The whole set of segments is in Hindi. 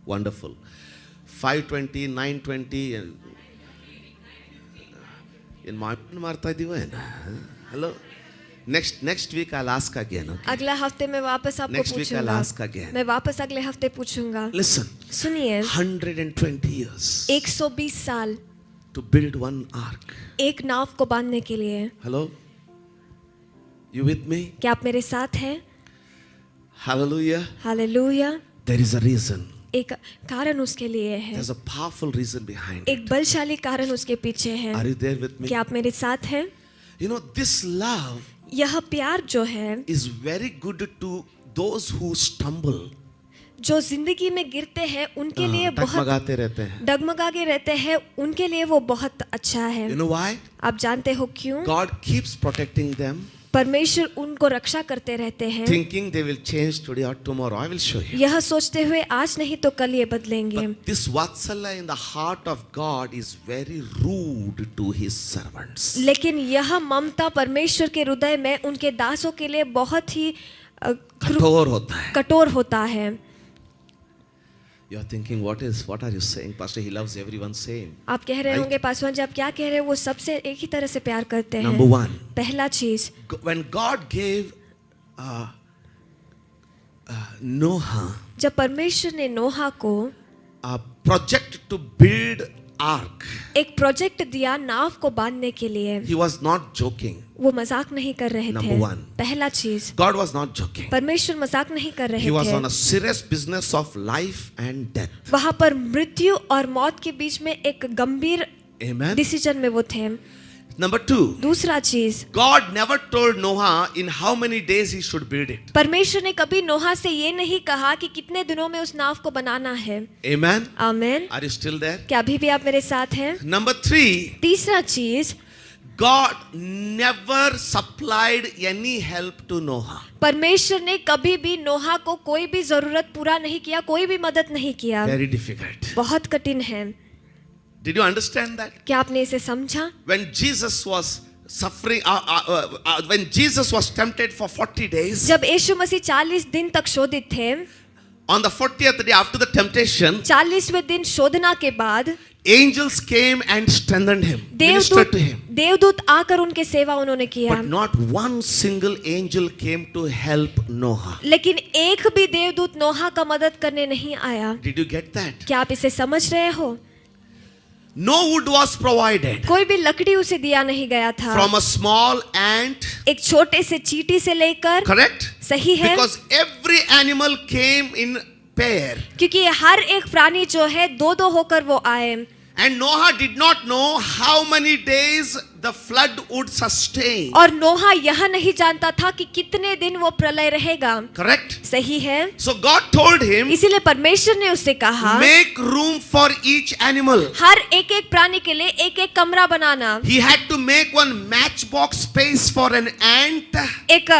Wonderful. 5:20, 9:20. In my marta divan. Hello. Next week I'll ask again. Okay? अगला हफ्ते मैं वापस आपको Next week I'll पूछूंगा। ask again. मैं वापस अगले हफ्ते पूछूंगा। Listen. सुनिए, 120 years 120 साल to build one ark. एक नाव को बांधने के लिए। Hello? You with me? क्या आप मेरे साथ हैं? Hallelujah. Hallelujah. There is a reason. एक कारण उसके लिए है, There's a powerful reason behind it. एक बलशाली कारण उसके पीछे है। Are you there with me? क्या आप मेरे साथ हैं? You know, this love यह प्यार जो है, is very good to those who stumble. जो जिंदगी में गिरते हैं उनके लिए बहुत डगमगाते रहते हैं. डगमगाते रहते हैं, उनके लिए वो बहुत अच्छा है। You know why? आप जानते हो क्यों? God keeps protecting them, परमेश्वर उनको रक्षा करते रहते हैं, thinking they will change today or tomorrow. I will show you. यह सोचते हुए आज नहीं तो कल ये बदलेंगे। But this Vatsalya in the heart of God is very rude to His servants. लेकिन यह ममता परमेश्वर के हृदय में उनके दासों के लिए बहुत ही कठोर होता है. कठोर होता है। You are thinking, what are you saying, Pastor? He loves everyone same. आप कह रहे Right? होंगे पासवान जी आप क्या कह रहे हैं, वो सबसे एक ही तरह से प्यार करते हैं। Number one. पहला चीज, When God gave Noah जब परमेश्वर ने नोहा को a project to build ark, एक प्रोजेक्ट दिया नाव को बांधने के लिए, He was not joking. वो मजाक नहीं कर रहे थे। Number one. पहला चीज, God was not joking. परमेश्वर मजाक नहीं कर रहे He was थे। on a serious business of life and death. वहां पर मृत्यु और मौत के बीच में एक गंभीर Amen. डिसीजन में वो थे। Number two, दूसरा चीज, God never told Noah in how many days he should build it. परमेश्वर ने कभी नोहा से ये नहीं कहा कि कितने दिनों में उस नाव को बनाना है। Amen. Amen. Are you still there? क्या अभी भी आप मेरे साथ हैं? Number three, तीसरा चीज, God never supplied any help to Noah. परमेश्वर ने कभी भी नोहा को कोई भी जरूरत पूरा नहीं किया, कोई भी मदद नहीं किया। Very difficult. बहुत कठिन है। Did you understand that? क्या आपने इसे समझा? When Jesus was suffering, when Jesus was tempted for 40 days, जब यीशु मसीह 40 दिन तक शोधित थे, on the 40th day after the temptation, 40वें दिन शोधना के बाद angels came and strengthened him, ministered to him. देवदूत आकर उनके सेवा उन्होंने किया, But not one single angel came to help Noah. लेकिन एक भी देवदूत नोहा का मदद करने नहीं आया। Did you get that? क्या आप इसे समझ रहे हो? No wood was provided. कोई भी लकड़ी उसे दिया नहीं गया था। From a small ant, एक छोटे से चींटी से लेकर, correct? सही है, Because every animal came in pair. क्योंकि हर एक प्राणी जो है दो दो होकर वो आए। And Noah did not know how many days the flood would sustain. और नोहा यह नहीं जानता था कि कितने दिन वो प्रलय रहेगा। Correct? सही है। So God told him, इसीलिए परमेश्वर ने उससे कहा, make room for each animal. हर एक एक प्राणी के लिए एक एक कमरा बनाना। He had to make one matchbox space for an ant. एक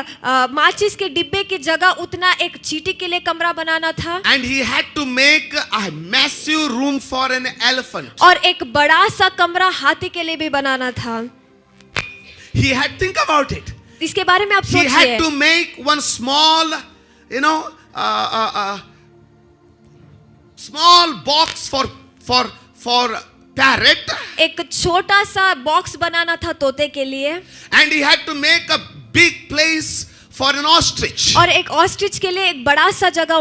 माचिस के डिब्बे की जगह उतना एक चींटी के लिए कमरा बनाना था। And he had to make a massive room for an elephant. और एक बड़ा सा कमरा हाथी के लिए भी बनाना था। He had, think about it. इसके बारे में आप He had सोचिए। to make one small, small box for parrot. एक छोटा सा बॉक्स बनाना था तोते के लिए, And he had to make a big place for an ostrich. और एक ऑस्ट्रिच के लिए एक बड़ा सा जगह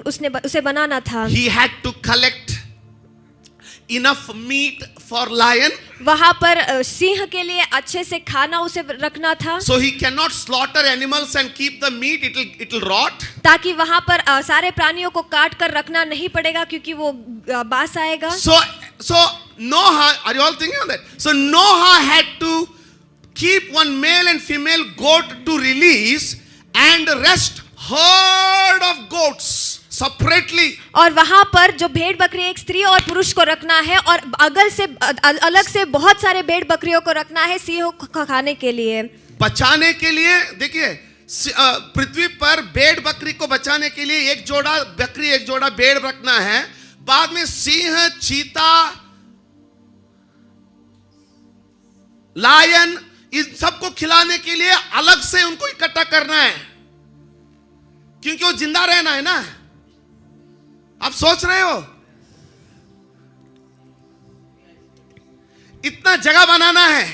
उसने उसे बनाना था। He had to collect enough meat for lion. वहां पर सिंह के लिए अच्छे से खाना उसे रखना था, So he cannot slaughter animals and keep the meat. It'll rot. ताकि वहां पर सारे प्राणियों को काट कर रखना नहीं पड़ेगा, क्योंकि वो बास आएगा। So Noah, are you all thinking of that? So Noah had to keep one male and female goat to release and rest herd of goats separately. और वहां पर जो भेड़ बकरी एक स्त्री और पुरुष को रखना है, और अलग से बहुत सारे भेड़ बकरियों को रखना है सिंहों को खाने के लिए। बचाने के लिए, देखिए पृथ्वी पर भेड़ बकरी को बचाने के लिए एक जोड़ा बकरी एक जोड़ा भेड़ रखना है। बाद में सिंह, चीता, लायन, इन सबको खिलाने के लिए अलग से उनको इकट्ठा करना है, क्योंकि वो जिंदा रहना है ना। आप सोच रहे हो इतना जगह बनाना है,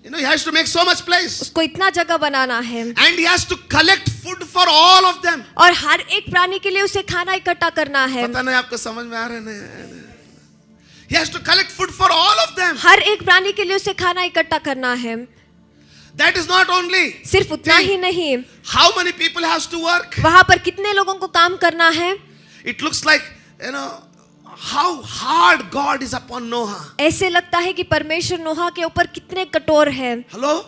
he has to make so much place, उसको इतना जगह बनाना है and he has to collect food for all of them. और हर एक प्राणी के लिए उसे खाना इकट्ठा करना है। पता नहीं आपको समझ में आ रहा है नहीं? He has to collect food for all of them. हर एक प्राणी के लिए उसे खाना इकट्ठा करना है। That is not only. सिर्फ उतना ही नहीं, How many people has to work? वहां पर कितने लोगों को काम करना है। It looks like, how hard God is upon Noah. ऐसे लगता है कि परमेश्वर नोहा के ऊपर कितने कठोर है। Hello?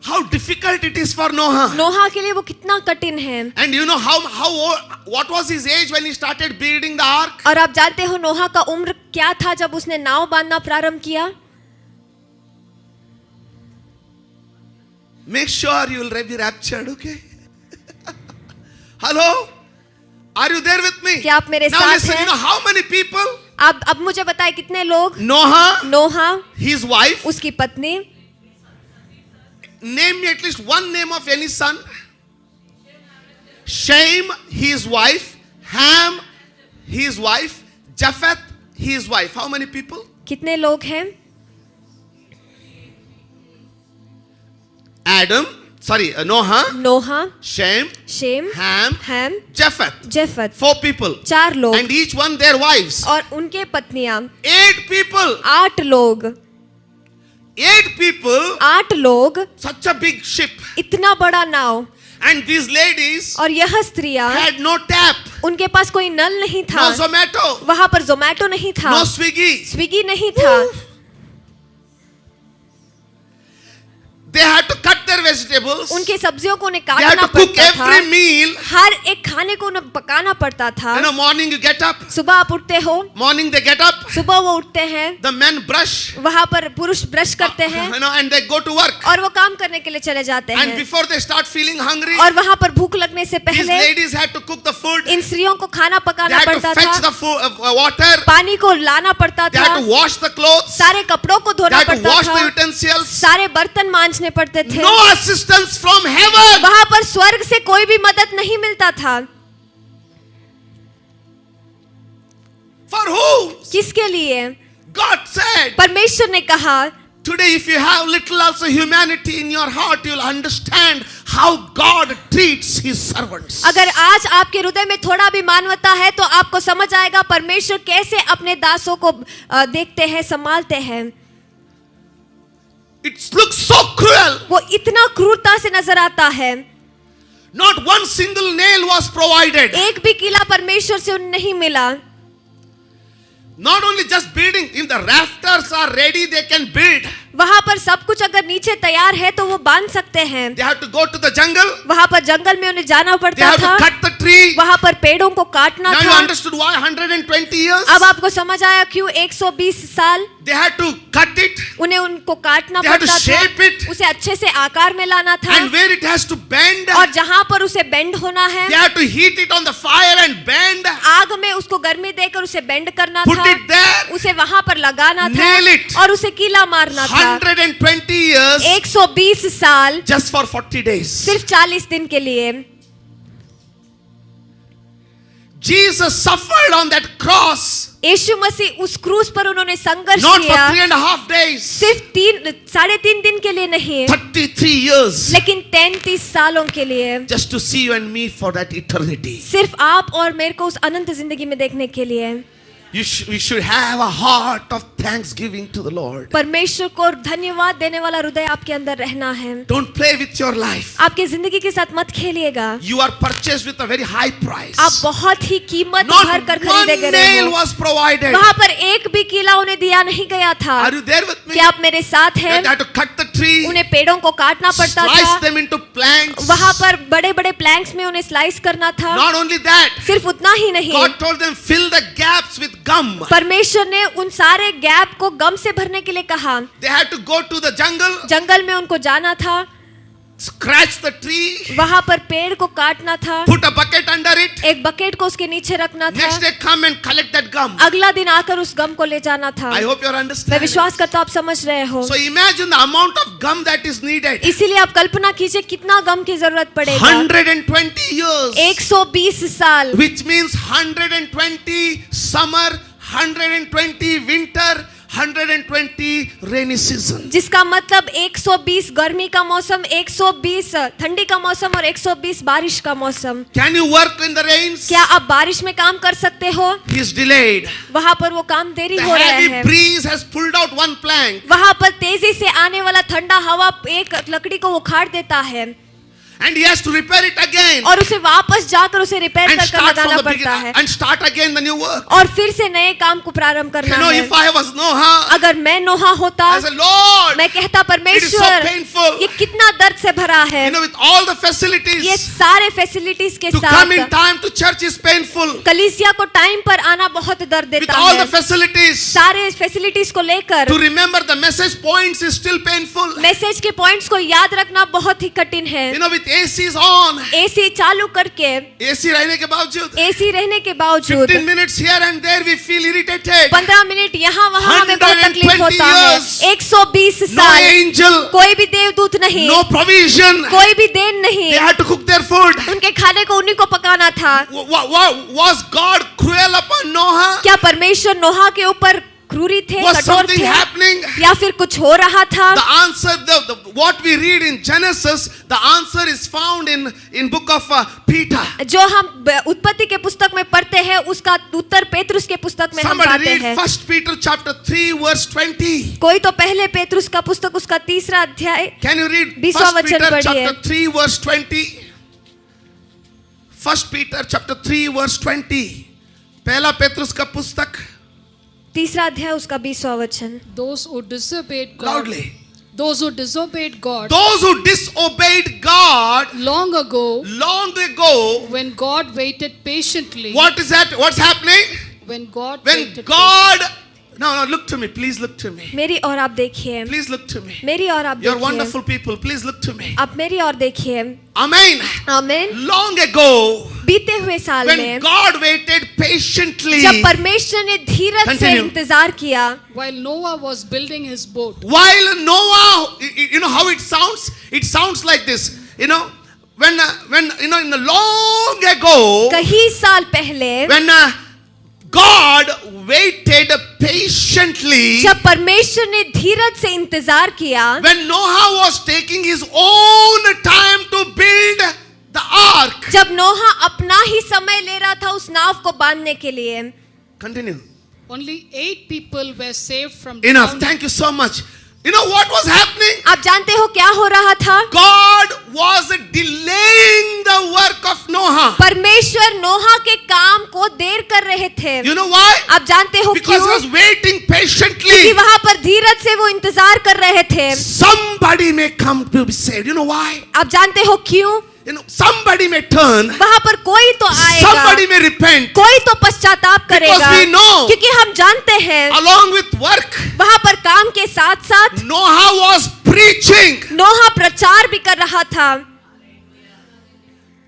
How difficult it is for Noah. नोहा के लिए वो कितना कठिन है। And you know what was his age when he started building the ark? और आप जानते हो नोहा का उम्र क्या था जब उसने नाव बांधना प्रारंभ किया? Make sure you will be raptured, okay? Hello? Are you there with me? क्या आप मेरे Now साथ listen, हैं? how many people? अब मुझे बताए कितने लोग? Noah, नोहा, his wife. उसकी पत्नी। Name me at least one name of any son. Shem, his wife. Ham, his wife. Japheth, his wife. How many people? कितने लोग हैं? Noah, नोहा, Shem, शेम, Ham, हैम, Japheth. जेफत। 4 people. 4 लोग And each one their wives. और उनके पत्नियां। 8 people. 8 लोग। 8 people. 8 लोग। Such a big ship. इतना बड़ा नाव। And these ladies और यह स्त्रियां, had no tap, उनके पास कोई नल नहीं था। no Zomato, वहां पर जोमेटो नहीं था। no Swiggy. स्विगी नहीं था। They had to cut their vegetables. उनके सब्जियों को उन्हें They had काटना to cook पड़ता था। every meal. हर एक खाने को उन्हें पकाना पड़ता था। Morning you get up. सुबह आप उठते हो, Morning they get up. सुबह वो उठते हैं, The men brush. वहां पर पुरुष ब्रश करते हैं And they go to work. और वो काम करने के लिए चले जाते And हैं। before they start feeling hungry, और वहां पर भूख लगने से these पहले ladies had to cook the food. इन स्त्रियों को खाना They पकाना had to पड़ता fetch था, the water. पानी को लाना पड़ता They था, had to wash the clothes. सारे कपड़ों को They धोना had to पड़ता wash the था, utensils. सारे बर्तन मांजने पड़ते थे। No assistance from heaven. वहां पर स्वर्ग से कोई भी मदद नहीं मिलता था। For who? किसके लिए? God said. परमेश्वर ने कहा, Today, if you have little also humanity in your heart, you'll understand how God treats His servants. अगर आज आपके हृदय में थोड़ा भी मानवता है तो आपको समझ आएगा परमेश्वर कैसे अपने दासों को देखते हैं, संभालते हैं। It looks so cruel. वो इतना क्रूरता से नजर आता है। Not one single nail was provided. एक भी किला परमेश्वर से उन्हें नहीं मिला। Not only just building, if the rafters are ready, they can build. वहां पर सब कुछ अगर नीचे तैयार है तो वो बांध सकते हैं। They have to go to the jungle. वहां पर जंगल में उन्हें जाना They पड़ता have था, to cut the tree. वहां पर पेड़ों को काटना Now you था। understood why 120 years? अब आपको समझ आया क्यों 120 साल They had to cut it. उन्हें उनको काटना They had to पड़ता shape था, it. उसे अच्छे से आकार में लाना था, And where it has to bend, और जहां पर उसे बेंड होना है, they had to heat it on the fire and bend. आग में उसको गर्मी देकर उसे बेंड करना Put था, it there. उसे वहां पर लगाना था Nail it. और उसे कीला मारना था। 120 years 120 साल just for 40 days. सिर्फ 40 दिन के लिए। Jesus suffered on that cross. यीशु मसीह उस क्रूस पर उन्होंने संघर्ष Not for किया, 3.5 days. सिर्फ 3.5 दिन के लिए नहीं, 33 years. लेकिन 33 सालों के लिए, Just to see you and me for that eternity. सिर्फ आप और मेरे को उस अनंत जिंदगी में देखने के लिए। We should have a heart of thanksgiving to the Lord. परमेश्वर को धन्यवाद देने वाला हृदय आपके अंदर रहना है। Don't play with your life. आपके जिंदगी के साथ मत खेलिएगा। You are purchased with a very high price. आप बहुत ही कीमत Not भर कर one खरीदे गए nail हो। was provided. वहां पर एक भी कीला उन्हें दिया नहीं गया था। Are you there with me? क्या आप मेरे साथ हैं? They had to cut the tree, उन्हें पेड़ों को काटना पड़ता slice था, them into planks. वहां पर बड़े बड़े प्लैंक्स में उन्हें स्लाइस करना था। Not only that, सिर्फ उतना ही नहीं, God told them fill the gaps with gum. परमेश्वर ने उन सारे गैप को गम से भरने के लिए कहा। They had to go to the jungle. जंगल में उनको जाना था, scratch the tree, वहां पर पेड़ को काटना था, put a bucket under it, एक बकेट को उसके नीचे रखना था, next day come and collect that gum. अगला दिन आकर उस गम को ले जाना था। I hope you are मैं understanding. विश्वास करता हूं आप समझ रहे हो। So imagine the amount of gum that is needed. इसीलिए आप कल्पना कीजिए कितना गम की जरूरत पड़ेगा। 120 years, 120 साल, which means 120 summer, 120 winter, 120 rainy season. जिसका मतलब 120 गर्मी का मौसम, 120 ठंडी का मौसम और 120 बारिश का मौसम। Can you work in the rains? क्या आप बारिश में काम कर सकते हो? He is delayed. वहाँ पर वो काम देरी The हो रहा heavy है। breeze has pulled out one plank, वहाँ पर तेजी से आने वाला ठंडा हवा एक लकड़ी को उखाड़ देता है and he has to repair it again और उसे वापस जाकर उसे रिपेयर and कर start from लगाना the पड़ता beginning है and start again the new work. और फिर से नए काम को प्रारंभ करना You know, है। if I was Noah, अगर मैं नोहा होता, I said, Lord, मैं कहता it is so परमेश्वर painful. ये कितना दर्द से भरा है। You know, with all the ये facilities, सारे फैसिलिटीज के to come in साथ time to church is painful. कलीसिया को टाइम पर आना बहुत दर्द With देता all है। the facilities, सारे फैसिलिटीज को लेकर to remember the message points is still painful. Message के पॉइंट्स को याद रखना बहुत ही कठिन है। You know, with ACs on, AC चालू करके, AC रहने के बावजूद, एसी रहने के बावजूद 15 minutes here and there we feel irritated. 15 minute यहाँ वहाँ हमें बहुत 120 तकलीफ होता है। years, 120 No साल, angel, कोई भी देवदूत नहीं, no provision. कोई भी देन नहीं, They had to cook their food. उनके खाने को उन्हीं को पकाना था। Was God cruel upon Noah? क्या परमेश्वर नोहा के ऊपर क्रूरी थे, Was कठोर something थे, happening? या फिर कुछ हो रहा था? The answer, what we read in Genesis, the answer is found in book of Peter. जो हम उत्पत्ति के पुस्तक में पढ़ते हैं उसका उत्तर पेतरुस के पुस्तक में हम Somebody पाते read हैं। 1 Peter chapter 3 verse 20. कोई तो पहले पेतरुस का पुस्तक उसका 3रा अध्याय Can you read 20वां 1 वचन Peter पढ़िए। chapter 3 verse 20? 1 Peter chapter 3 verse 20. पहला पेतरुस का पुस्तक, 3रा अध्याय उसका 20वां वचन। Those who disobeyed God. loudly. Those who disobeyed God Those who disobeyed God long ago, when God waited patiently. what is that? What's happening? When God When waited God, no, look to me, please look to me. मेरी और आप देखिए, Please look to me. मेरी और आप You're देखिए, wonderful people, please look to me. आप मेरी और देखिए। Amen. आमीन। Long ago, बीते हुए साल when में God waited patiently, जब परमेश्वर ने धीरज से Continue. इंतजार किया, while Noah was building his boat. while Noah, you know how it sounds? It sounds like this, you know, when you know, in the long ago, कई साल पहले when God waited patiently, जब परमेश्वर ने धीरज से इंतजार किया, when Noah was taking his own time to build the ark. जब नोहा अपना ही समय ले रहा था उस नाव को बांधने के लिए। Continue. Only 8 people were saved from the Enough. drowning. Thank you so much. You know what was happening? आप जानते हो क्या हो रहा था? God was delaying the work of Noah. परमेश्वर नोहा के काम को देर कर रहे थे। You know why? आप जानते हो Because he क्यों? was waiting क्योंकि patiently. वहां पर धीरज से वो इंतजार कर रहे थे। Somebody may come to be saved. You know why? आप जानते हो क्यों? You know, somebody may turn. वहां पर कोई तो आएगा, Somebody may repent. कोई तो पश्चाताप करेगा, we know. क्योंकि हम जानते हैं Along with work, वहां पर काम के साथ साथ Noah was preaching. नोहा प्रचार भी कर रहा था।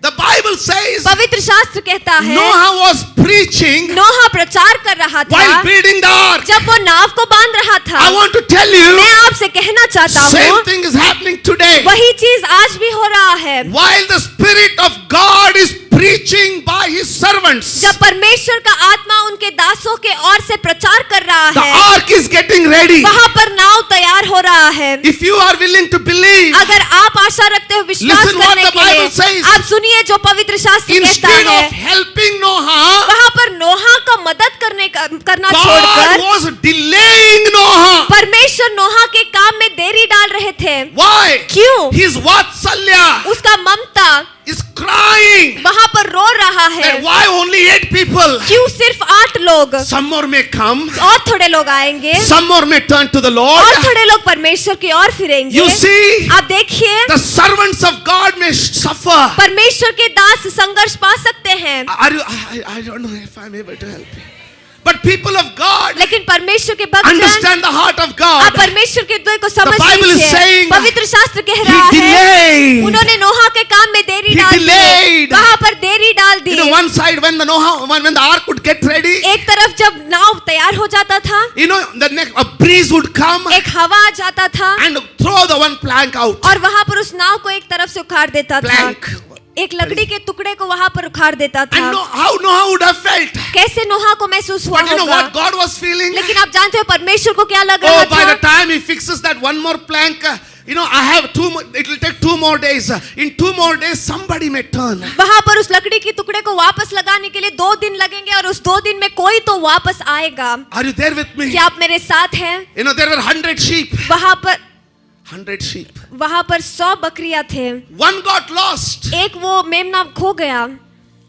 The Bible says पवित्र शास्त्र कहता है Noah was preaching नोहा प्रचार कर रहा था while building the ark. जब वो नाव को बांध रहा था। I want to tell you, मैं आपसे कहना चाहता same हूँ thing is happening today. वही चीज आज भी हो रहा है। While the Spirit of God is preaching by His servants, जब परमेश्वर का आत्मा उनके दासों के ओर से प्रचार कर रहा the है, ark is getting ready. वहां पर नाव तैयार हो रहा है। If you are willing to believe, अगर आप आशा रखते हो विश्वास Listen what करने the के लिए, Bible says. आप सुनिए जो पवित्र शास्त्र कहता instead है। of helping Noah, वहां पर नोहा का मदद करना God छोड़कर was delaying Noah. परमेश्वर नोहा के काम में देरी डाल रहे थे। Why? क्यों? His Vatsalya उसका ममता is crying वहां पर रो रहा है। that why only 8 people? क्यों सिर्फ 8 लोग? Some more may come, और थोड़े लोग आएंगे, some more may turn to the Lord. और थोड़े लोग परमेश्वर की ओर फिरेंगे। You see, आप देखिए the servants of God may suffer. परमेश्वर के दास संघर्ष पा सकते हैं। Are you? I don't know if I'm able to help you. But people of God लेकिन परमेश्वर के भक्त understand the heart of आप God. परमेश्वर के हृदय को समझ Bible is लीजिए। saying पवित्र शास्त्र कह He रहा है delayed. उन्होंने नोहा के काम में देरी He डाल दी, delayed. वहां पर देरी डाल दी। You know, one side when the ark would get ready, एक तरफ जब नाव तैयार हो जाता था, you know, the next a breeze would come एक हवा आ जाता था and throw the one plank out. और वहां पर उस नाव को एक तरफ से उखाड़ देता था, Plank. एक लकड़ी के टुकड़े को वहां पर उखाड़ देता And था। how Noah would have felt. कैसे नोहा को महसूस हुआ But you know होगा? what God was feeling? लेकिन आप जानते हो परमेश्वर को क्या लग रहा Oh, by the था? time he fixes that one more plank, you know, I have two more, it will take 2 more days. In 2 more days, somebody may turn. वहां पर उस लकड़ी के टुकड़े को वापस लगाने के लिए 2 दिन लगेंगे और उस 2 दिन में कोई तो वापस आएगा। Are you there with me? क्या आप मेरे साथ हैं? You know, there were 100 sheep. वहां पर 100 sheep. 100 बकरियां थे। One got lost. एक वो मेमना खो गया,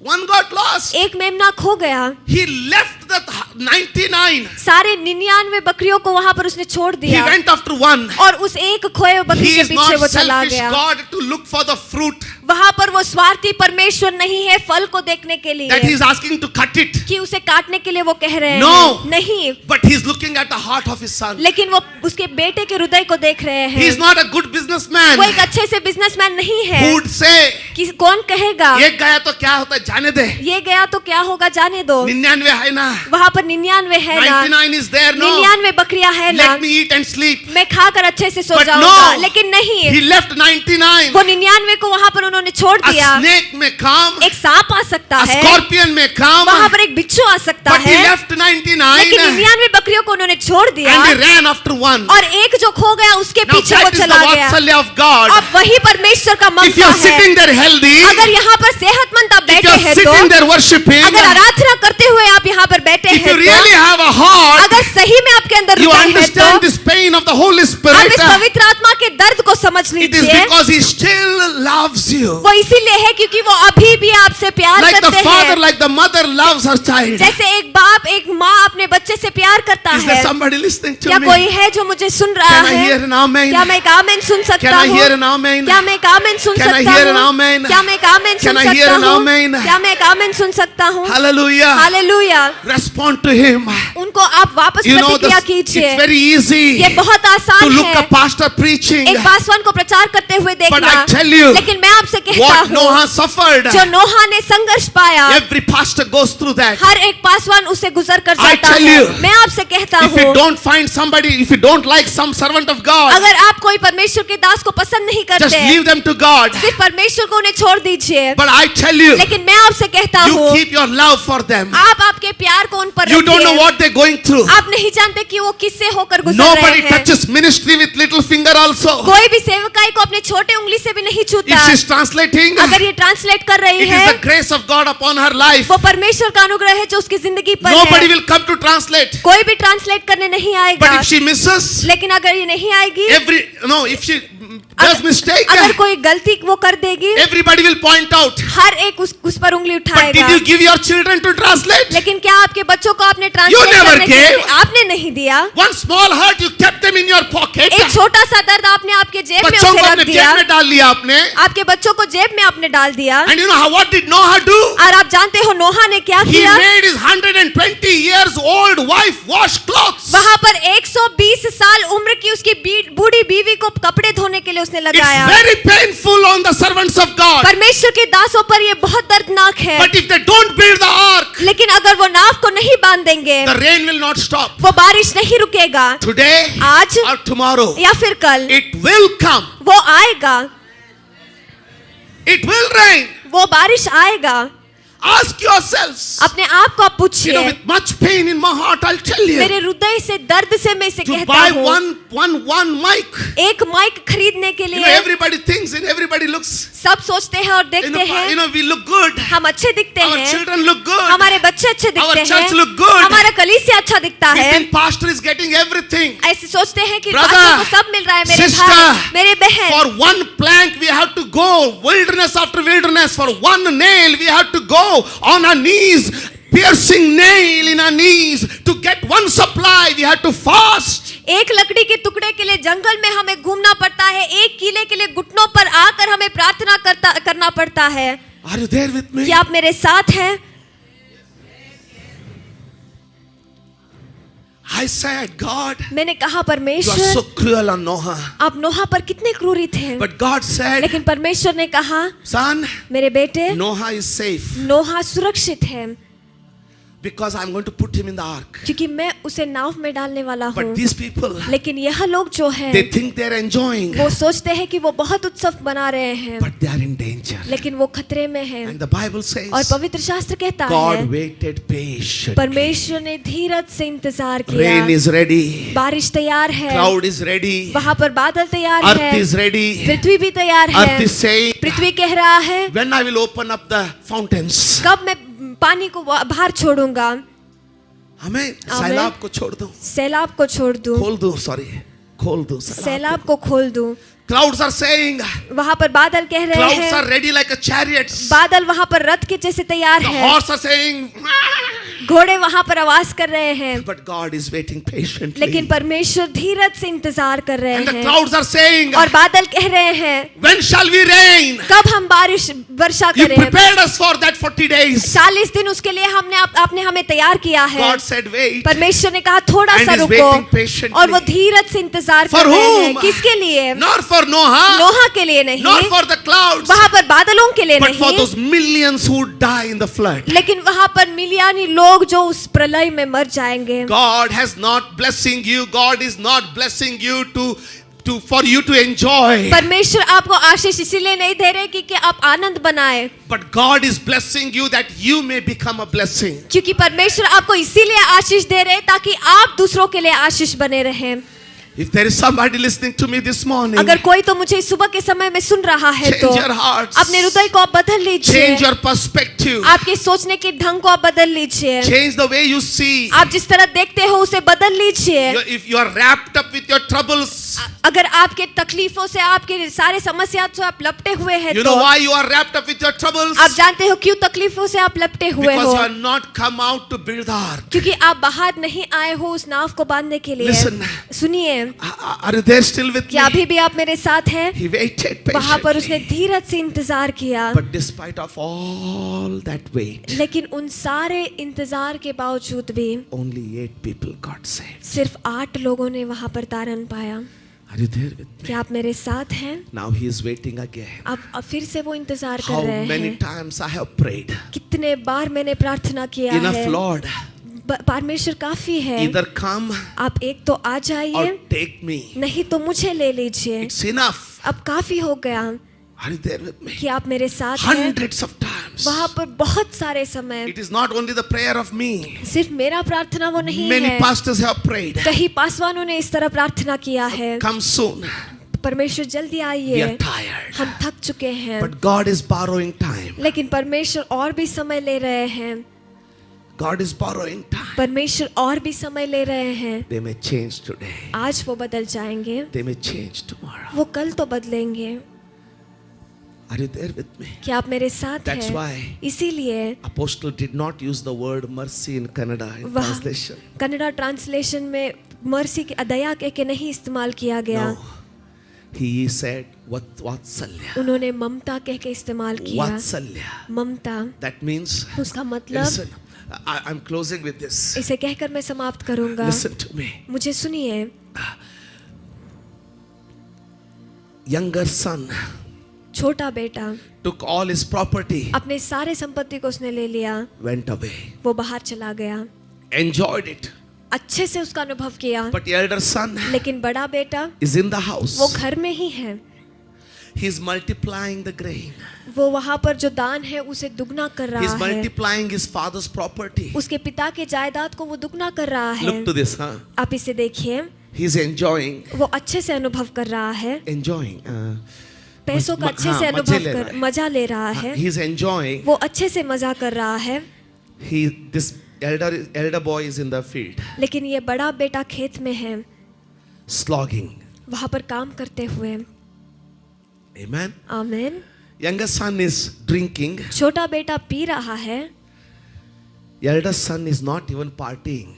One got lost. एक मेमना खो गया। He left the 99. सारे 99 बकरियों को वहां पर उसने छोड़ He दिया went after one. और उस एक खोए हुए बकरी He के is पीछे not वो चला selfish गया। God to look for the fruit वहां पर वो स्वार्थी परमेश्वर नहीं है फल को देखने के that he लिए is asking to cut it. कि उसे काटने के लिए वो कह रहे No. हैं नहीं, But he is looking at the heart of his son. लेकिन वो उसके बेटे के हृदय को देख रहे He is हैं। not a good businessman वो एक अच्छे से बिजनेसमैन नहीं who है would say, कि कौन कहेगा एक गया तो क्या होता है जाने दे. ये गया तो क्या होगा जाने दो, 99 है ना. वहां पर 99 है ना, 99 is there. No. 99 बकरियां है ना, Let me eat and sleep. मैं खाकर अच्छे से सो But जाऊंगा। no. लेकिन नहीं, He left 99. वो 99 को वहां पर उन्होंने छोड़ A दिया। snake may come. एक सांप आ सकता A है, scorpion may come. वहां पर एक बिच्छू आ सकता But he है, left 99 लेकिन 99 बकरियों को उन्होंने छोड़ दिया and he ran after one. और एक जो खो गया उसके Now पीछे वो that is the चला गया। vatsalya of God. अब वही परमेश्वर का If you ममता are है। sitting there healthy, अगर यहाँ पर सेहतमंद आप if you बैठे are हैं तो, sitting there worshiping, अगर आराधना करते हुए आप यहाँ पर बैठे if you हैं really तो, have a heart, अगर सही में आपके अंदर you हृदय है understand तो this pain of the Holy आप Spirit. इस पवित्र आत्मा के दर्द को समझ It is लीजिए। because He still loves you. वो इसीलिए है क्योंकि वो अभी भी आपसे प्यार Like the करते father, हैं, like the mother loves her child. जैसे एक बाप एक माँ अपने बच्चे से प्यार करता Is there है। somebody listening to क्या me? कोई है जो मुझे सुन रहा Can I hear है? an amen? क्या मैं एक आमेन सुन सकता Can I हूँ? hear an amen? क्या मैं एक आमेन सुन Can I सकता hear an हूँ? amen? क्या मैं एक आमेन सुन Can I hear सकता an हूँ? amen? क्या मैं एक आमेन सुन सकता हूँ? Hallelujah. Hallelujah. Respond to Him. उनको आप वापस You know, प्रतिक्रिया it's कीजिए। very easy ये बहुत to आसान look a है pastor preaching. एक पासवान को प्रचार करते हुए But देखना, I tell you, लेकिन मैं आपसे कहता what हूँ Noah suffered, जो नोहा ने संघर्ष पाया, every pastor goes through that. हर एक पासवान उसे गुजर कर I जाता tell है। you, मैं आपसे कहता If you हूँ don't find somebody, if you don't like some servant of God, अगर आप कोई परमेश्वर के दास को पसंद नहीं just करते, leave them to God. सिर्फ परमेश्वर को उन्हें छोड़ दीजिए। But I tell you, लेकिन मैं आपसे कहता you हूँ keep your love for them. आप आपके प्यार को उन पर You don't know रखिए। what they're going through. आप नहीं जानते कि वो किससे होकर गुजर Nobody रहे हैं। touches ministry with little finger also. कोई भी सेवकाई को अपने छोटे उंगली से भी नहीं छूता। If she's translating, अगर ये ट्रांसलेट कर रही it is है, the grace of God upon her life. वो परमेश्वर का अनुग्रह है जो उसकी जिंदगी पर Nobody है। will come to translate. कोई भी ट्रांसलेट करने नहीं But आएगा। if she misses, लेकिन अगर ये नहीं आएगी, if she does mistake, अगर कोई गलती वो कर देगी, everybody will point out. हर एक उस पर उंगली But उठाएगा। did you give your children to translate? लेकिन क्या आपके बच्चों को आपने ट्रांसलेट never करने के gave. लिए आपने नहीं दिया? One small hurt, you kept them in your pocket. एक छोटा सा दर्द आपने आपके जेब में बच्चों उसे को रख अपने दिया, जेब में डाल लिया आपने. आपके बच्चों को जेब में आपने डाल दिया। And you know what did Noah do? और आप जानते हो नोहा ने क्या He किया? made his 120 years old wife wash clothes. वहां पर 120 साल उम्र की उसकी बूढ़ी बीवी को कपड़े धोने के लिए उसने It's लगाया। very painful on the servants of God. परमेश्वर के दासों पर ये बहुत दर्दनाक है। But if they don't build the ark, लेकिन अगर वो नाव को नहीं बांध देंगे, the rain will not stop. वो बारिश नहीं रुकेगा। Today आज or tomorrow, या फिर कल it will come. वो आएगा, It will rain. वो बारिश आएगा। Ask yourselves. अपने आप को आप You know, पूछिए। with much pain in my heart, I'll tell you. मेरे हृदय से दर्द से मैं इसे To कहता buy हूँ, one mic. एक माइक खरीदने के You know, लिए everybody thinks and everybody looks. सब सोचते हैं और देखते हैं We look good. हम अच्छे दिखते Our हैं, children look good. हमारे बच्चे अच्छे Our दिखते church हैं, look good. हमारा कलीसिया अच्छा दिखता है। Within pastor is getting everything. ऐसे सोचते हैं कि Brother, पास्टर को सब मिल रहा है, मेरे sister, भाई, मेरे बहन। For one plank we have to go wilderness after wilderness. For one nail we have to go on our knees, piercing nail in our knees. To get one supply we have to fast. एक लकड़ी के टुकड़े के लिए जंगल में हमें घूमना पड़ता है, एक कीले के लिए घुटनों पर आकर हमें प्रार्थना करना पड़ता है। Are you there with me? क्या आप मेरे साथ हैं? I said, God, मैंने कहा you are परमेश्वर so cruel on Noah. आप नोहा पर कितने क्रूरी थे, But God said, लेकिन परमेश्वर ने कहा son, मेरे बेटे Noah is safe नोहा सुरक्षित है, because I'm going to put him in the ark. क्योंकि मैं उसे नाव में डालने वाला हूँ। But these people, लेकिन यह लोग जो हैं they think they're enjoying, वो सोचते हैं कि वो बहुत उत्सव मना रहे हैं, but they are in danger. लेकिन वो खतरे में हैं। And the Bible says, और पवित्र शास्त्र कहता God है waited patiently. परमेश्वर ने धीरज से इंतजार किया। Rain is ready. बारिश तैयार है, Cloud is ready. वहाँ पर बादल तैयार Earth है, is ready. पृथ्वी भी तैयार Earth है। is saying, पृथ्वी कह रहा है when I will open up the fountains. कब मैं पानी को बाहर छोड़ूंगा, हमें सैलाब को छोड़ दूं, सैलाब को छोड़ दूं, खोल दूं, सॉरी, खोल दूं सैलाब को खोल दूं। Clouds are saying, वहाँ पर बादल कह रहे clouds हैं, are ready like a chariots. बादल वहाँ पर रथ के जैसे तैयार The है, horse are saying, घोड़े वहाँ पर आवाज कर रहे हैं, but God is waiting patiently. लेकिन परमेश्वर धीरज से इंतजार कर रहे And the हैं। clouds are saying, और बादल कह रहे हैं when shall we rain? कब हम बारिश वर्षा You करें। prepared us for that 40 days. 40 दिन उसके लिए आपने हमें तैयार किया है। God said, wait. परमेश्वर ने कहा थोड़ा And सा is रुको, waiting patiently. और वो धीरज से इंतजार For कर रहे हैं। whom? किसके लिए? Not for Noah, नोहा के लिए नहीं, not for the clouds, वहाँ पर बादलों के लिए but for नहीं, those millions who die in the flood. लेकिन वहाँ पर मिलियनी लोग जो उस प्रलय में मर जाएंगे। God has not blessing you. God is not blessing you for you to enjoy. परमेश्वर आपको आशीष इसीलिए नहीं दे रहे कि आप आनंद बनाए, But God is blessing you that you may become a blessing. क्योंकि परमेश्वर आपको इसीलिए आशीष दे रहे ताकि आप दूसरों के लिए आशीष बने रहें। If there is somebody listening to me this morning, अगर कोई तो मुझे सुबह के समय में सुन रहा है change तो your hearts, अपने हृदय को आप बदल लीजिए, change your perspective, आपके सोचने के ढंग को आप बदल लीजिए, change the way you see. आप जिस तरह देखते हो उसे बदल लीजिए। If you are wrapped up with your troubles, अगर आपके तकलीफों से आपके सारे समस्या से आप लपटे हुए हैं you तो know why you are wrapped up with your troubles? आप जानते हो क्यों तकलीफों से आप लपटे हुए Because हो? you are not come out to build the ark. क्योंकि आप बाहर नहीं आए हो उस नाव को बांधने के लिए। Listen. सुनिए, Are you there still with क्या me? अभी भी आप मेरे साथ हैं? He waited वहाँ पर उसने patiently. धीरज से इंतजार किया, But despite of all that wait, लेकिन उन सारे इंतजार के बावजूद भी only 8 people got saved. सिर्फ 8 लोगों ने वहाँ पर तारण पाया। Are you there with me? क्या आप मेरे साथ हैं? Now he is waiting again. अब फिर से वो इंतजार How कर रहे many हैं। times I have prayed. कितने बार मैंने प्रार्थना किया Enough, है, Lord. परमेश्वर काफी है, Either come आप एक तो आ or जाइए, take me. नहीं तो मुझे ले लीजिए, It's enough. अब काफी हो गया। Are you there with me? कि आप मेरे साथ हैं? Hundreds of times. वहाँ पर बहुत सारे समय, It is not only the prayer of me. सिर्फ मेरा प्रार्थना वो नहीं Many है, pastors have prayed. कई पासवानों ने इस तरह प्रार्थना किया है। Come soon. परमेश्वर जल्दी We आइए, are tired. हम थक चुके हैं। But God is borrowing time. लेकिन परमेश्वर और भी समय ले रहे हैं, God is borrowing time. परमेश्वर और भी समय ले रहे हैं। They may change today. आज वो बदल जाएंगे, They may change tomorrow. वो कल तो बदलेंगे। Are you there with me? क्या आप मेरे साथ That's हैं? why इसीलिए Apostle did not use the word mercy in Kannada in वहाँ translation. कन्नड़ा ट्रांसलेशन में मर्सी की दया कह के नहीं इस्तेमाल किया गया, No. He said Vatsalya. उन्होंने ममता कह के इस्तेमाल किया। Vatsalya. ममता, That means, उसका मतलब, listen, I'm closing with this. इसे कहकर मैं समाप्त करूंगा। Listen to me. मुझे सुनिए, Younger son छोटा बेटा took all his property, अपने सारे संपत्ति को उसने ले लिया, went away, वो बाहर चला गया, enjoyed it. अच्छे से उसका अनुभव किया। But the elder son लेकिन बड़ा बेटा is in the house. वो घर में ही है, He is multiplying the grain. वो वहाँ पर जो दान है उसे दुगना कर He is रहा है, multiplying his father's property. उसके पिता के जायदाद को वो दुगना कर रहा है। Look to this, huh? आप इसे देखिए, He is enjoying, वो अच्छे से अनुभव कर रहा है, enjoying. पैसों का अच्छे से अनुभव कर मजा ले रहा है, He is enjoying. वो अच्छे से मजा कर रहा है। This elder boy is in the field, लेकिन ये बड़ा बेटा खेत में है, slogging. वहाँ पर काम करते हुए। Amen. आमीन। Younger son is drinking. छोटा बेटा पी रहा है, Elder son is not even partying.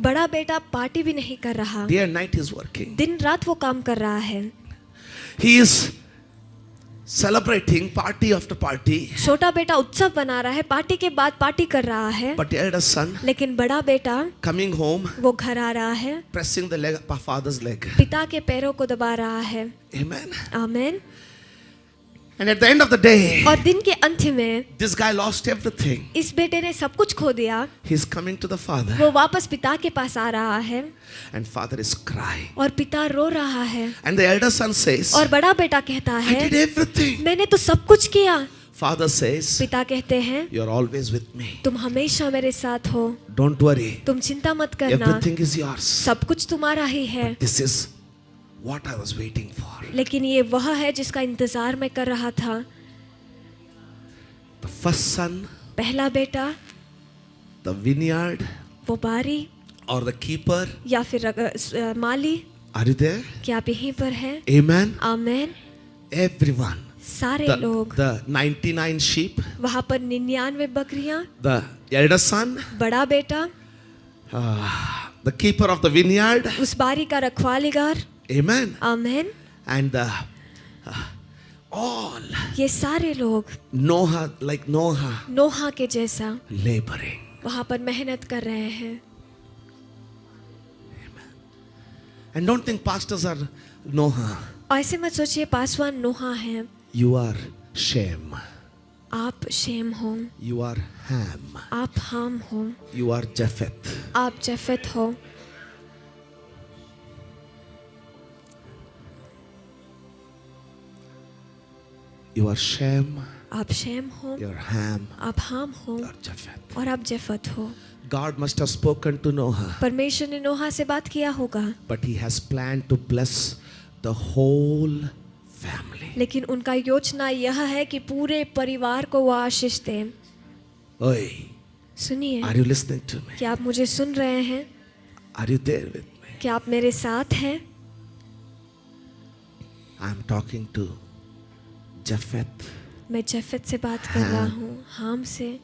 बड़ा बेटा पार्टी भी नहीं कर रहा, Day and night he is working. दिन रात वो काम कर रहा है। He is celebrating party after party. छोटा बेटा उत्सव बना रहा है, पार्टी के बाद पार्टी कर रहा है, But the elder son लेकिन बड़ा बेटा coming home, वो घर आ रहा है, pressing the leg, father's leg. पिता के पैरों को दबा रहा है। Amen. आमीन। And at the end of the day, और दिन के अंत में this guy lost everything. इस बेटे ने सब कुछ खो दिया। He's coming to the father, वो वापस पिता के पास आ रहा है and father is crying. और पिता रो रहा है। And the elder son says, और बड़ा बेटा कहता I है, did everything. मैंने तो सब कुछ किया। Father says, पिता कहते हैं, you're always with me. तुम हमेशा मेरे साथ हो, Don't worry. तुम चिंता मत करना, Everything is yours. सब कुछ तुम्हारा ही है। This is what I was waiting for. लेकिन ये वह है जिसका इंतजार मैं कर रहा था। The first son, पहला बेटा, the vineyard, वो बारी or the keeper. या फिर माली, Are you there? क्या आप यहीं पर हैं? Amen. आमीन। Everyone. सारे लोग, The 99 sheep, वहाँ पर 99 बकरियां, the elder son, बड़ा बेटा, the keeper of the vineyard. उस बारी का रखवालीगार, Amen. आमीन। And the all ये सारे लोग Noah, like Noah, नोहा के जैसा laboring. वहाँ पर मेहनत कर रहे हैं। And don't think pastors are Noah. ऐसे मत सोचिए पासवान नोहा हैं। You are Shem. आप शेम हो, You are Ham. आप हाम हो, You are Japheth. आप जफत हो। You are Shem. आप शेम हो, You are Ham. आप हाम हो You are Japheth. और आप जफत हो। God must have spoken to Noah, परमेश्वर ने नोहा से बात किया होगा, but he has planned to bless the whole family. लेकिन उनका योजना यह है कि पूरे परिवार को वो आशीष दे। Oi, सुनिए, are you listening to me? क्या आप मुझे सुन रहे हैं? Are you there with me? क्या आप मेरे साथ हैं? I am talking to Japheth. मैं जफत से बात कर रहा हूँ, हाम से।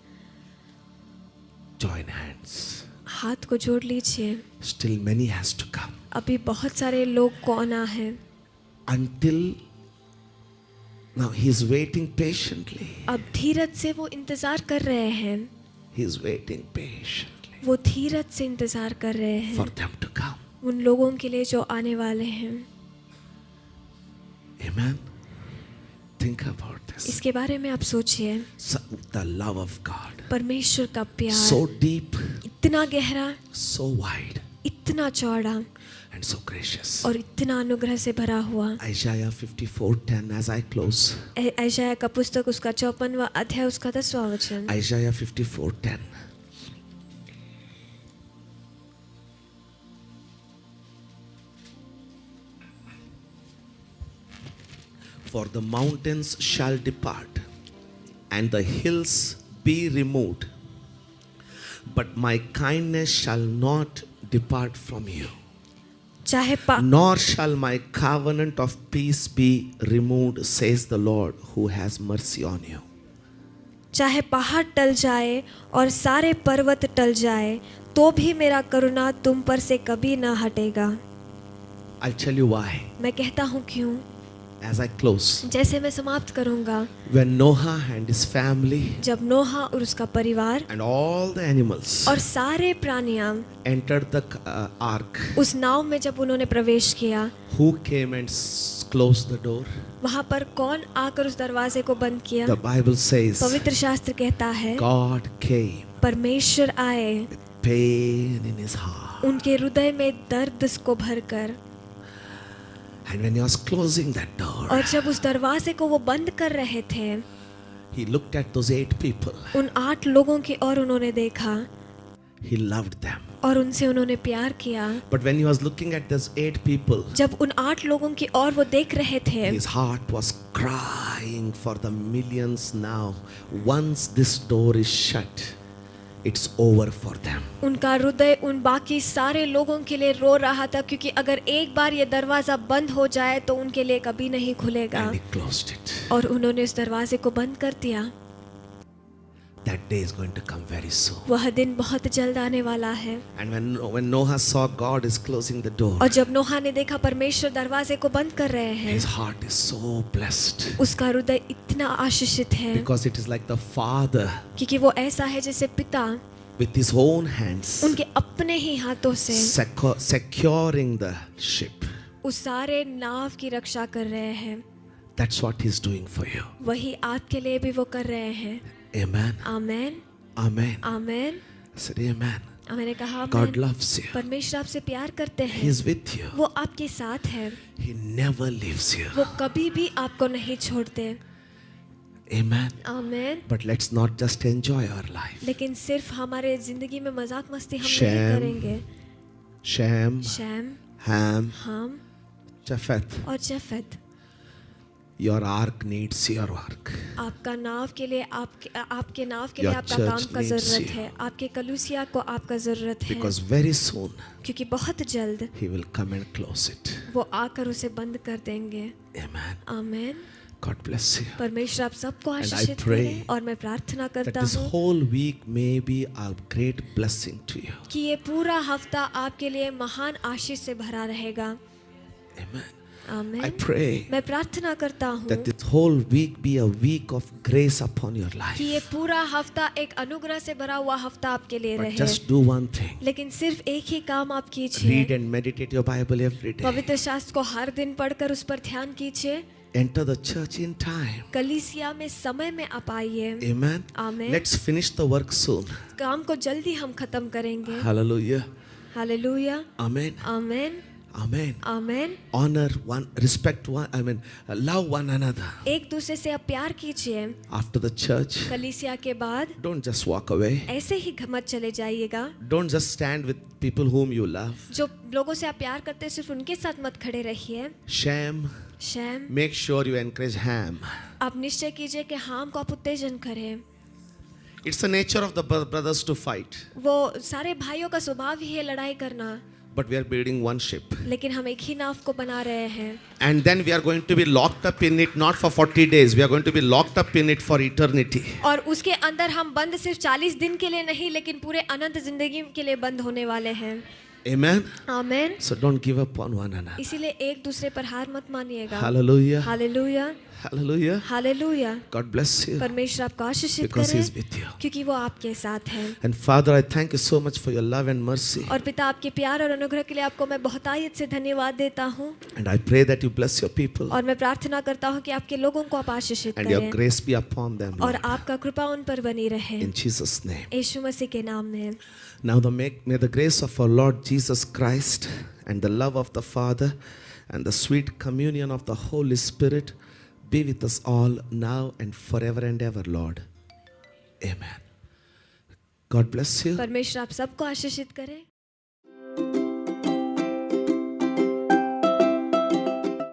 Join hands. हाथ को जोड़ लीजिए। Still many has to come. अभी बहुत सारे लोग को आना है। Until now he is waiting patiently. अब धीरज से वो इंतजार कर रहे हैं। He is waiting patiently वो धीरज से इंतजार कर रहे for हैं them to come. उन लोगों के लिए जो आने वाले हैं। Amen. Think about this. इसके बारे में आप सोचिए। The love of God. परमेश्वर का प्यार So deep, इतना गहरा, so wide, इतना चौड़ा and so gracious. और इतना अनुग्रह से भरा हुआ। Isaiah 54:10 as I close. यशायाह का पुस्तक उसका 54वां अध्याय उसका 10वां वचन। Isaiah 54:10. For the mountains shall depart, and the hills be removed, but my kindness shall not depart from you, चाहे nor shall my covenant of peace be removed, says the Lord, who has mercy on you. चाहे पहाड़ टल जाए और सारे पर्वत टल जाए तो भी मेरा करुणा तुम पर से कभी ना हटेगा। I'll tell you why मैं कहता हूँ क्यों। as I close. जैसे मैं समाप्त करूँगा, When Noah and his family जब नोहा और उसका परिवार and all the animals और सारे प्राणियां entered the ark, उस नाव में जब उन्होंने प्रवेश किया, who came and closed the door? वहाँ पर कौन आकर उस दरवाजे को बंद किया? The Bible says पवित्र शास्त्र कहता है God came परमेश्वर आए with pain in his heart. उनके हृदय में दर्द को भरकर, And when he was closing that door, और जब उस दरवाजे को वो बंद कर रहे थे, he looked at those 8 people. उन 8 लोगों की ओर उन्होंने देखा He loved them. और उनसे उन्होंने प्यार किया। But when he was looking at those 8 people, जब उन 8 लोगों की ओर वो देख रहे थे, his heart was crying for the millions now. Once this door is shut, it's over for them. उनका हृदय उन बाकी सारे लोगों के लिए रो रहा था, क्योंकि अगर एक बार ये दरवाजा बंद हो जाए तो उनके लिए कभी नहीं खुलेगा। And he closed it. और उन्होंने इस दरवाजे को बंद कर दिया। That day is going to come very soon. वह दिन बहुत जल्द आने वाला है। And when Noah saw God is closing the door, और जब नोहा ने देखा परमेश्वर दरवाजे को बंद कर रहे हैं, his heart is so blessed. उसका हृदय इतना आशीषित है, Because it is like the father क्योंकि वो ऐसा है जैसे पिता with his own hands उनके अपने ही हाथों से securing the ship. उस सारे नाव की रक्षा कर रहे हैं। That's what he's doing for you. वही आपके लिए भी वो कर रहे हैं। Amen. Amen, Amen. Amen. I said amen. मैंने कहा God आमेन। loves you. परमेश्वर आपसे प्यार करते He हैं, is with you. वो आपके साथ है, He never leaves you. वो कभी भी आपको नहीं छोड़ते। Amen. Amen. But let's not just enjoy our life. लेकिन सिर्फ हमारे जिंदगी में मजाक मस्ती हम नहीं शैम, करेंगे। Shem, शैम, Ham, हम Japheth. और जफत, Your ark needs your work. आपका नाव के लिए आपके नाव के लिए Your आपका church काम का needs जरूरत you. है, आपके कलूसिया को आपका जरूरत है, Because very soon क्योंकि बहुत जल्द he will come and close it. वो आकर उसे बंद कर देंगे। Amen. Amen. God bless you. परमेश्वर आप सबको I आशीषित pray करें और मैं प्रार्थना That करता this हूँ whole week may be a great blessing to you. कि ये पूरा हफ्ता आपके लिए महान आशीष से भरा रहेगा। Amen. I amen. pray मैं प्रार्थना करता हूँ that this whole week be a week of grace upon your life. कि ये पूरा हफ्ता एक अनुग्रह से भरा हुआ हफ्ता आपके लिए But रहे। just do one thing. लेकिन सिर्फ एक ही काम आप Read कीजिए, and meditate your Bible every day. पवित्र शास्त्र को हर दिन पढ़कर उस पर ध्यान कीजिए। Enter the church in time. कलीसिया में समय में आप आइए। Amen. Amen. Let's finish the work soon. काम को जल्दी हम खत्म करेंगे। Hallelujah. हालेलुया। Amen. आमेन, Amen. आमेन। Honor one, respect one, love one another. एक दूसरे से आप प्यार कीजिए। After the church, कलीसिया के बाद don't just walk away. ऐसे ही मत चले जाइएगा। Don't just stand with people whom you love. जो लोगों से आप प्यार करते हैं सिर्फ उनके साथ मत खड़े रहिए। Shem, sham, make sure you encourage Ham. आप निश्चय कीजिए कि हाम को आप उत्तेजन करें। It's the nature of the brothers to fight. वो सारे भाइयों का स्वभाव ही है लड़ाई करना, But we are building one ship. लेकिन हम एक ही नाव को बना रहे हैं। And then we are going to be locked up in it not for 40 days. We are going to be locked up in it for eternity. और उसके अंदर हम बंद सिर्फ 40 दिन के लिए नहीं, लेकिन पूरे अनंत जिंदगी के लिए बंद होने वाले हैं। Amen. Amen. So don't give up on one another. इसीलिए एक दूसरे पर हार मत मानिएगा। Hallelujah. Hallelujah, Hallelujah. Hallelujah. God bless you. परमेश्वर आपको आशीषित Because He is करे, with you. क्योंकि वो आपके साथ है। And Father, I thank you so much for your love and mercy. और पिता आपके प्यार और अनुग्रह के लिए आपको मैं बहुतायत से धन्यवाद देता हूँ। And I pray that you bless your people. और मैं प्रार्थना करता हूँ कि आपके लोगों को आप आशीषित And your करें grace be upon them. और Lord. आपका कृपा उन पर बनी रहे। In Jesus' name. यीशु मसीह के नाम में। Now may the grace of our Lord Jesus Christ and the love of the Father and the sweet communion of the Holy Spirit be with us all now and forever and ever, Lord. Amen. God bless you. परमेश्वर आप सबको आशीषित करे।